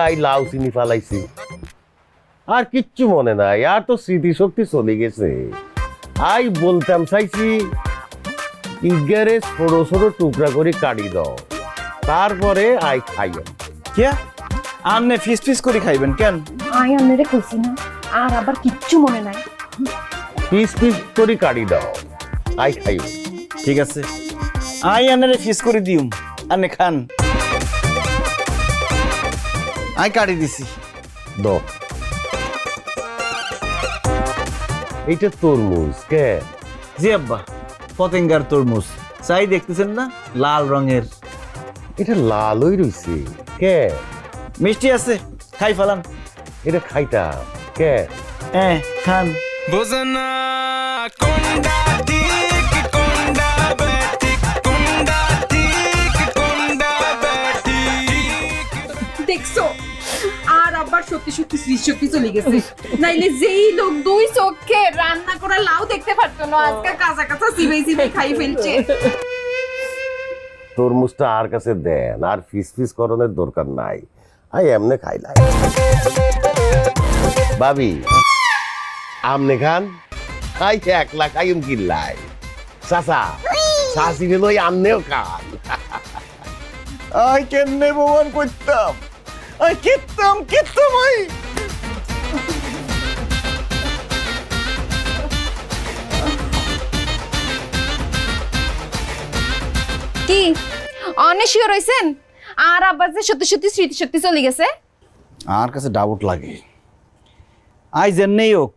তাই লাউ চিনি ফালাইছি, আর কিচ্ছু মনে নাই। আর তো স্মৃতিশক্তি চলে গেছে। আই বলতাম চাইছি ইগারে ছোট ছোট টুকরা করে কাটি দাও, তারপরে আই খাইও। কে আমনে ফিস ফিস করে খাইবেন কেন? আই আন্নারে কইছি না, আর আবার কিচ্ছু মনে নাই। পিস পিস করে কাটি দাও, আই খাইও। ঠিক আছে, আই আনারে ফিস করে দিউম, আনে খান। আই কাটি দিছি। দাও। এইটা তরমুজ কে? জি আব্বা, পতেঙ্গার তরমুজ। চাই দেখতেছেন না, লাল রঙের। এটা লালই রইছে কে? মিষ্টি আছে, খাই ফেলান। এটা খাইতাম কে? হ্যাঁ খান। বোঝনা কোনটা ঠিক কোনটা বেঠিক, কোনটা ঠিক কোনটা বেঠিক। দেখছো আর আবার সত্যি সত্যি স্মৃতিশক্তি চলে গেছে। নাইলে যেই লোক দুই চোখে রান্না করা লাউ দেখতে পারতো না, আজকে কাঁচা কাঁচা চিবাই চিবাই খাই ফেলছে। তরমুজটা আর কাছে দেন, আর ফিস ফিস করণের দরকার নাই। আই এমনে খাইলাই। ভাবি আমনে খান, আই একলা খাইম কিল্লাই। চাচা চাচি লই আমনেও খান। আই কেমনে ভগবান করতাম, আই কিতাম আই। কি অনেক শিওর হইছেন আর আবার যে সত্যি সত্যি স্মৃতিশক্তি চলে গেছে? আর কাছে ডাউট লাগে। আই জেনেই হোক,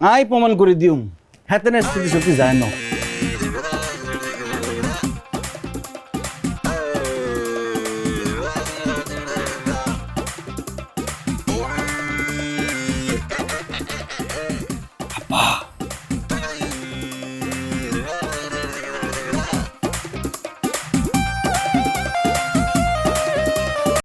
আই প্রমাণ করে দিউম হাতে না স্থিতি সত্যি যায় না। আব্বা